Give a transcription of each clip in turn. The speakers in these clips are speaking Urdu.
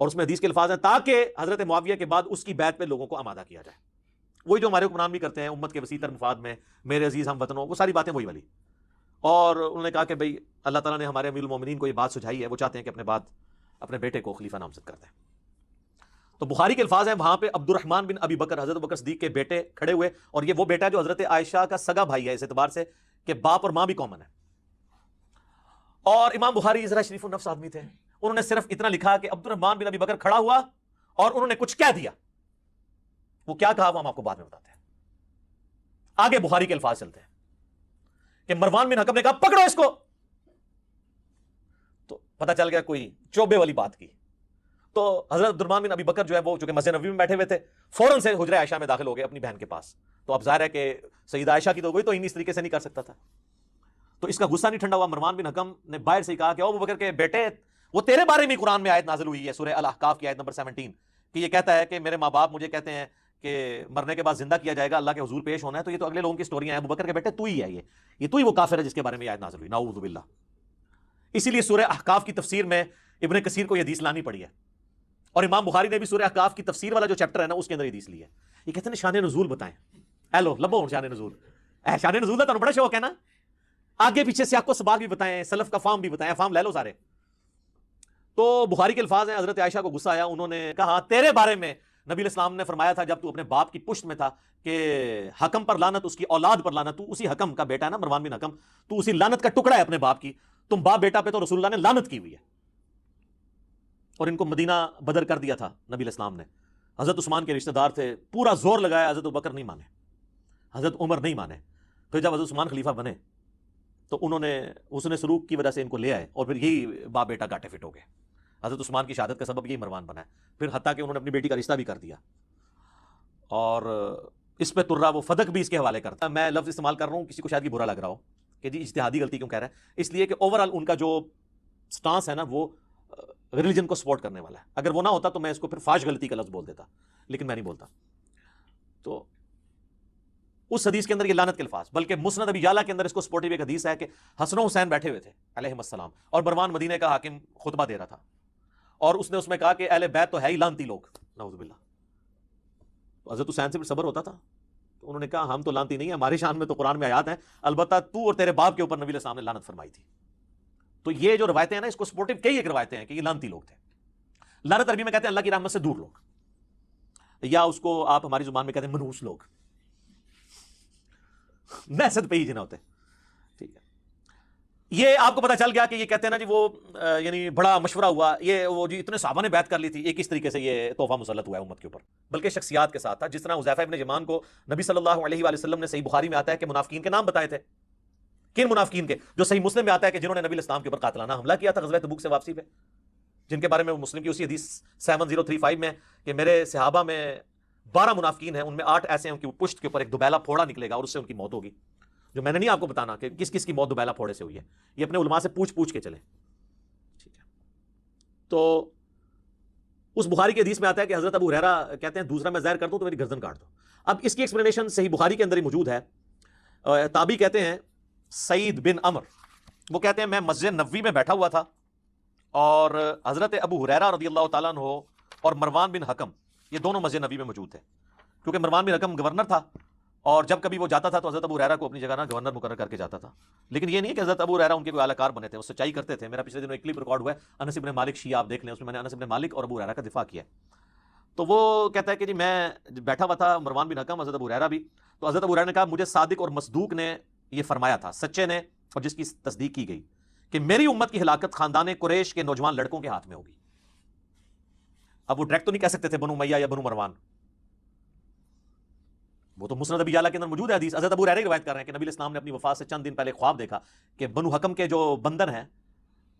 اور اس میں حدیث کے الفاظ ہیں تاکہ حضرت معاویہ کے بعد اس کی بیعت پہ لوگوں کو آمادہ کیا جائے. وہی جو ہمارے حکمران بھی کرتے ہیں امت کے وسیع تر مفاد میں، میرے عزیز ہم وطنوں، وہ ساری باتیں وہی والی. اور انہوں نے کہا کہ بھئی اللہ تعالیٰ نے ہمارے امیر المومنین کو یہ بات سجھائی ہے، وہ چاہتے ہیں کہ اپنے بیٹے کو خلیفہ نامزد کر دیں. تو بخاری کے الفاظ ہیں وہاں پہ عبد الرحمن بن ابی بکر، حضرت بکر صدیق کے بیٹے کھڑے ہوئے، اور یہ وہ بیٹا ہے جو حضرت عائشہ کا سگا بھائی ہے اس اعتبار سے کہ باپ اور ماں بھی کامن ہے. اور امام بخاری ذرا شریف النفس آدمی تھے، انہوں نے صرف اتنا لکھا کہ عبد الرحمن بن ابی بکر کھڑا ہوا اور انہوں نے کچھ کہہ دیا. وہ کیا کہا وہ ہم آپ کو بعد میں بتاتے ہیں. آگے بخاری کے الفاظ چلتے ہیں کہ مروان بن حکم نے کہا پکڑو اس کو. تو پتہ چل گیا کوئی چوبے والی بات کی. تو حضرت عبد الرحمن بن ابی بکر جو ہے وہ چونکہ مسجد نبوی میں بیٹھے ہوئے تھے، فوراً سے حجرہ عائشہ میں داخل ہو گئے اپنی بہن کے پاس. تو اب ظاہر ہے کہ سیدہ عائشہ کی تو گئی تو اس طریقے سے نہیں کر سکتا تھا. تو اس کا غصہ نہیں ٹھنڈا ہوا. مروان بن حکم نے باہر سے کہا کہ ابو بکر کے بیٹے، وہ تیرے بارے میں قرآن میں آیت نازل ہوئی ہے سورہ الاحقاف کی آیت نمبر 17 کہ یہ کہتا ہے کہ میرے ماں باپ مجھے کہتے ہیں کہ مرنے کے بعد زندہ کیا جائے گا، اللہ کے حضور پیش ہونا ہے. تو یہ تو اگلے لوگوں کی سٹوریاں ہیں. ابو بکر کے بیٹے تو ہی ہے، یہ تو ہی وہ کافر ہے جس کے بارے میں آیت نازل ہوئی، نعوذ باللہ. اسی لیے سورہ احقاف کی تفسیر میں ابن کثیر کو یہ حدیث لانی پڑی ہے. اور امام بخاری نے بھی سورہ احقاف کی تفسیر والا جو چیپٹر ہے نا اس کے اندر حدیث لی ہے. یہ کہتے ہیں شان نزول بتائیں. ہیلو لبو شان نزول، شان نزول کا تو بڑا شوق ہے نا. آگے پیچھے سیاق و سباق بھی بتائیں، سلف کا فام بھی بتائیں، فام لے لو سارے. تو بخاری کے الفاظ ہیں حضرت عائشہ کو غصہ آیا. انہوں نے کہا تیرے بارے میں نبی علیہ السلام نے فرمایا تھا جب تو اپنے باپ کی پشت میں تھا کہ حکم پر لعنت، اس کی اولاد پر لعنت. تو اسی حکم کا بیٹا ہے نا مروان بن حکم، تو اسی لعنت کا ٹکڑا ہے اپنے باپ کی. تم باپ بیٹا پہ تو رسول اللہ نے لعنت کی ہوئی ہے. اور ان کو مدینہ بدر کر دیا تھا نبی علیہ السلام نے. حضرت عثمان کے رشتہ دار تھے، پورا زور لگایا، حضرت ابوبکر نہیں مانے، حضرت عمر نہیں مانے. پھر جب حضرت عثمان خلیفہ بنے تو انہوں نے حسن سلوک کی وجہ سے ان کو لے آئے اور پھر یہی باپ بیٹا گاٹے فٹ ہو گئے. حضرت عثمان کی شہادت کا سبب یہی مروان بنا ہے. پھر حتیٰ کہ انہوں نے اپنی بیٹی کا رشتہ بھی کر دیا. اور اس پہ ترا وہ فدق بھی اس کے حوالے کرتا. میں لفظ استعمال کر رہا ہوں، کسی کو شاید برا لگ رہا ہو کہ جی اجتہادی غلطی کیوں کہہ رہا ہے، اس لیے کہ اوورآل ان کا جو سٹانس ہے نا وہ ریلیجن کو سپورٹ کرنے والا ہے. اگر وہ نہ ہوتا تو میں اس کو پھر فاش غلطی کا لفظ بول دیتا، لیکن میں نہیں بولتا. تو اس حدیث کے اندر یہ لعنت کے الفاظ، بلکہ مسند ابی یعلا کے اندر اس کو سپورٹیو ایک حدیث ہے کہ حسن و حسین بیٹھے ہوئے تھے علیہم السلام، اور مروان مدینہ کا حاکم خطبہ دے رہا تھا، اور اس نے اس میں کہا کہ اہل بیت تو ہے ہی لعنتی لوگ، نعوذ باللہ. تو حضرت حسین سے بھی صبر ہوتا تھا. تو انہوں نے کہا ہم تو لعنتی نہیں ہیں، ہماری شان میں تو قرآن میں آیات ہیں، البتہ تو اور تیرے باپ کے اوپر نبی علیہ السلام نے لعنت فرمائی تھی. تو یہ جو روایتیں ہیں نا اس کو سپورٹیو کئی ایک روایتیں ہیں کہ یہ لعنتی لوگ تھے. لعنت عربی میں کہتے ہیں اللہ کی رحمت سے دور لوگ، یا اس کو آپ ہماری زبان میں کہتے ہیں منحوس لوگ، نحست پہ ہی جنا ہوتے. ٹھیک ہے، یہ آپ کو پتا چل گیا کہ یہ کہتے ہیں نا جی وہ یعنی بڑا مشورہ ہوا، یہ وہ جی اتنے صحابہ نے بیعت کر لی تھی. ایک اس طریقے سے یہ تحفہ مسلط ہوا ہے امت کے اوپر، بلکہ شخصیات کے ساتھ تھا. جس طرح حذیفہ ابن یمان کو نبی صلی اللہ علیہ وآلہ وسلم نے صحیح بخاری میں آتا ہے کہ منافقین کے نام بتائے تھے. کن منافقین کے؟ جو صحیح مسلم میں آتا ہے کہ جنہوں نے نبی علیہ السلام کے اوپر قاتلانہ حملہ کیا تھا غزوہ تبوک سے واپسی پہ، جن کے بارے میں مسلم کی اسی حدیث 7035 میں کہ میرے صحابہ میں 12 منافقین ہیں، ان میں 8 ایسے ہیں ان کی پشت کے اوپر ایک دوبیلا پھوڑا نکلے گا اور اس سے ان کی موت ہوگی. جو میں نے نہیں آپ کو بتانا کہ کس کس کی موت دوبیلا پھوڑے سے ہوئی ہے، یہ اپنے علماء سے پوچھ کے چلیں. ٹھیک ہے، تو اس بخاری کی حدیث میں آتا ہے کہ حضرت ابو ہریرہ کہتے ہیں دوسرا میں ظاہر کر دوں تو میری گردن کاٹ دو. اب اس کی ایکسپلینیشن صحیح بخاری کے اندر ہی موجود ہے. تابعی کہتے ہیں سعید بن عمر، وہ کہتے ہیں میں مسجد نبوی میں بیٹھا ہوا تھا اور حضرت ابو ہریرہ رضی اللہ تعالیٰ عنہ اور مروان بن حکم یہ دونوں مسجد نبوی میں موجود تھے، کیونکہ مروان بن حکم گورنر تھا اور جب کبھی وہ جاتا تھا تو حضرت ابو ہریرہ کو اپنی جگہ نہ گورنر مقرر کر کے جاتا تھا. لیکن یہ نہیں کہ حضرت ابو ہریرہ ان کے کوئی اعلی کار بنے تھے، وہ سچائی کرتے تھے. میرا پچھلے دنوں ایک کلپ ریکارڈ ہوا ہے انس بن مالک شیعہ، آپ دیکھ لیں، اس میں نے انس بن مالک اور ابو ہریرہ کا دفاع کیا. تو وہ کہتا ہے کہ جی میں بیٹھا ہوا تھا، مروان بن حکم، حضرت ابو ہریرہ بھی. تو حضرت ابو ہریرہ نے کہا مجھے صادق اور مصدوق نے یہ فرمایا تھا، سچے نے اور جس کی تصدیق کی گئی، کہ میری امت کی ہلاکت خاندان قریش کے نوجوان لڑکوں کے ہاتھ میں ہوگی. اب وہ ڈائریکٹ تو نہیں کہہ سکتے تھے بنو امیہ یا بنو مروان، وہ تو مسند ابی یعلا کے اندر موجود ہے حدیث. حضرت ابو ہریرہ روایت کر رہے ہیں کہ نبی علیہ السلام نے اپنی وفات سے چند دن پہلے خواب دیکھا کہ بنو حکم کے جو بندر ہیں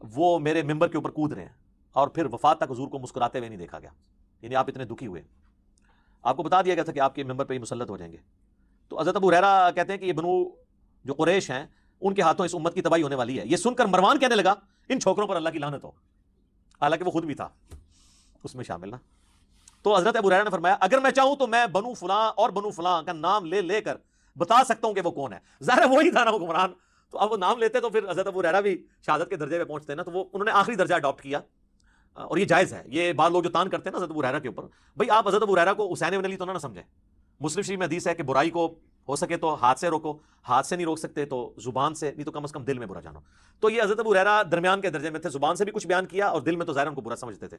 وہ میرے ممبر کے اوپر کود رہے ہیں، اور پھر وفات تک حضور کو مسکراتے ہوئے نہیں دیکھا گیا. یعنی آپ اتنے دکھی ہوئے، آپ کو بتا دیا گیا تھا کہ آپ کے ممبر پہ ہی مسلط ہو جائیں گے. تو حضرت ابو ہریرہ کہتے ہیں کہ یہ بنو جو قریش ہیں ان کے ہاتھوں اس امت کی تباہی ہونے والی ہے. یہ سن کر مروان کہنے لگا ان چھوکروں پر اللہ کی لعنت ہو، حالانکہ وہ خود بھی تھا اس میں شامل نا. تو حضرت ابو ہریرہ نے فرمایا اگر میں چاہوں تو میں بنو فلاں اور بنو فلاں کا نام لے کر بتا سکتا ہوں کہ وہ کون ہے. ظاہر وہی تھا نا حکمران، تو اب وہ نام لیتے تو پھر حضرت ابو ہریرہ بھی شہادت کے درجے پہ پہنچتے نا. تو وہ انہوں نے آخری درجہ اڈاپٹ کیا اور یہ جائز ہے. یہ بعض لوگ جو تان کرتے ہیں نا حضرت ابو ہریرہ کے اوپر، بھائی آپ حضرت ابو ہریرہ کو حسین ابن علی تو نہ سمجھیں. مسلم شریف میں حدیث ہے کہ برائی کو ہو سکے تو ہاتھ سے روکو، ہاتھ سے نہیں روک سکتے تو زبان سے، نہیں تو کم از کم دل میں برا جانو. تو یہ حضرت ابو ہریرہ درمیان کے درجے میں تھے، زبان سے بھی کچھ بیان کیا اور دل میں تو ظاہر ان کو برا سمجھتے تھے.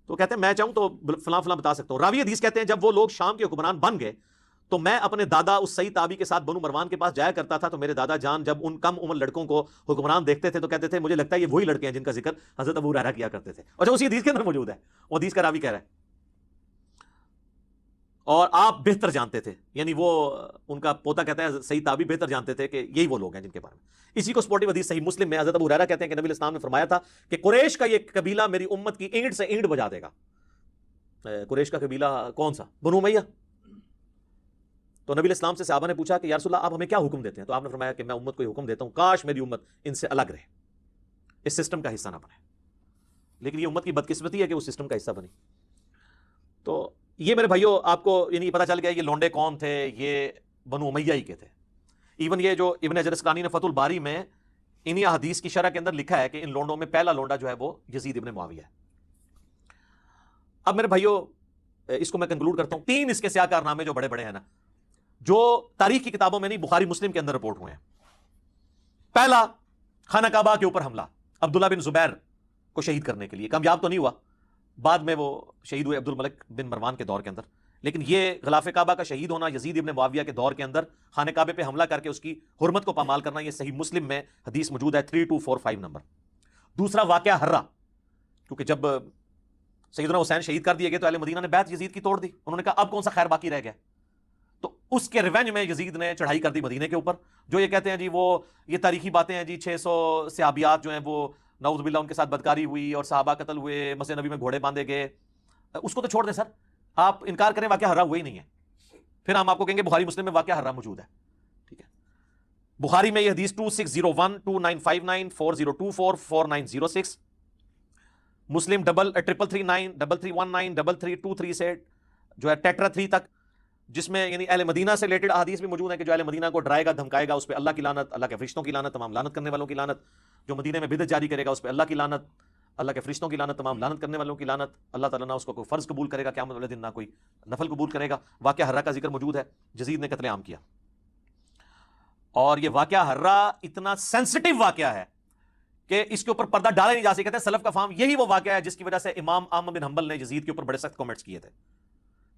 تو کہتے ہیں میں چاہوں تو فلاں فلاں بتا سکتا ہوں. راوی حدیث کہتے ہیں جب وہ لوگ شام کے حکمران بن گئے تو میں اپنے دادا اس صحیح تابعی کے ساتھ بنو مروان کے پاس جایا کرتا تھا، تو میرے دادا جان جب ان کم عمر لڑکوں کو حکمران دیکھتے تھے تو کہتے تھے مجھے لگتا ہے یہ وہی لڑکے ہیں جن کا ذکر حضرت ابو ہریرہ کیا کرتے تھے. اور جو اسی حدیث کے اندر موجود ہے، وہ حدیث کا راوی کہہ رہا ہے. اور آپ بہتر جانتے تھے، یعنی وہ ان کا پوتا کہتا ہے صحیح تابعی بہتر جانتے تھے کہ یہی وہ لوگ ہیں جن کے بارے میں. اسی کو سپورٹیو حدیث صحیح مسلم میں حضرت ابو ہریرہ کہتے ہیں کہ نبی علیہ السلام نے فرمایا تھا کہ قریش کا یہ قبیلہ میری امت کی اینٹ سے اینٹ بجا دے گا. قریش کا قبیلہ کون سا؟ بنو امیہ. تو نبی علیہ السلام سے صحابہ نے پوچھا کہ یا رسول اللہ آپ ہمیں کیا حکم دیتے ہیں؟ تو آپ نے فرمایا کہ میں امت کو یہ حکم دیتا ہوں کاش میری امت ان سے الگ رہے، اس سسٹم کا حصہ نہ بنے. لیکن یہ امت کی بدقسمتی ہے کہ وہ سسٹم کا حصہ بنی. تو یہ میرے بھائیوں آپ کو یعنی پتہ چل گیا یہ لونڈے کون تھے، یہ بنو امیہ ہی کے تھے. ایون یہ جو ابن حجر اسقلانی نے فتح الباری میں انہی حدیث کی شرح کے اندر لکھا ہے کہ ان لونڈوں میں پہلا لونڈا جو ہے وہ یزید ابن معاویہ ہے. اب میرے بھائیوں اس کو میں کنکلوڈ کرتا ہوں. 3 اس کے سیاہ کارنامے جو بڑے بڑے ہیں نا، جو تاریخ کی کتابوں میں نہیں بخاری مسلم کے اندر رپورٹ ہوئے ہیں. پہلا، خانہ کعبہ کے اوپر حملہ عبداللہ بن زبیر کو شہید کرنے کے لیے. کامیاب تو نہیں ہوا، بعد میں وہ شہید ہوئے عبد الملک بن مروان کے دور کے اندر. لیکن یہ غلاف کعبہ کا شہید ہونا یزید ابن معاویہ کے دور کے اندر خانہ کعبے پہ حملہ کر کے اس کی حرمت کو پامال کرنا، یہ صحیح مسلم میں حدیث موجود ہے 3245 نمبر. دوسرا واقعہ ہرہ، کیونکہ جب سیدنا حسین شہید کر دیے گئے تو اہل مدینہ نے بیعت یزید کی توڑ دی. انہوں نے کہا اب کون سا خیر باقی رہ گیا. تو اس کے ریونج میں یزید نے چڑھائی کر دی مدینے کے اوپر. جو یہ کہتے ہیں جی وہ یہ تاریخی باتیں ہیں جی 600 صحابیات جو ہیں وہ نعوذ باللہ ان کے ساتھ بدکاری ہوئی اور صحابہ قتل ہوئے، مسجد نبی میں گھوڑے باندھے گئے، اس کو تو چھوڑ دیں سر. آپ انکار کریں واقعہ ہرہ ہوا ہی نہیں ہے، پھر ہم آپ کو کہیں گے بخاری مسلم میں واقعہ ہرہ موجود ہے. ٹھیک ہے، بخاری میں یہ حدیث 2601 2959 4024 4906، مسلم 3339 3319 3323 سے جو ہے ٹیٹرا 3 تک، جس میں یعنی اہل مدینہ سے ریلیٹڈ احادیث بھی موجود ہیں کہ جو اہل مدینہ کو ڈرائے گا دھمکائے گا اس پہ اللہ کی لعنت، اللہ کے فرشتوں کی لعنت، تمام لعنت کرنے والوں کی لعنت. جو مدینے میں بدعت جاری کرے گا اس پہ اللہ کی لعنت، اللہ کے فرشتوں کی لعنت، تمام لعنت کرنے والوں کی لعنت. اللہ تعالیٰ نہ اس کو کوئی فرض قبول کرے گا قیامت والے دن، نہ کوئی نفل قبول کرے گا. واقعہ ہرہ کا ذکر موجود ہے، یزید نے قتل عام کیا. اور یہ واقعہ ہرہ اتنا سینسٹیو واقعہ ہے کہ اس کے اوپر پردہ ڈالے نہیں جا سکتے. سلف کا فہم یہی وہ واقعہ ہے جس کی وجہ سے امام احمد بن حنبل نے یزید کے اوپر بڑے سخت کمنٹس کیے تھے.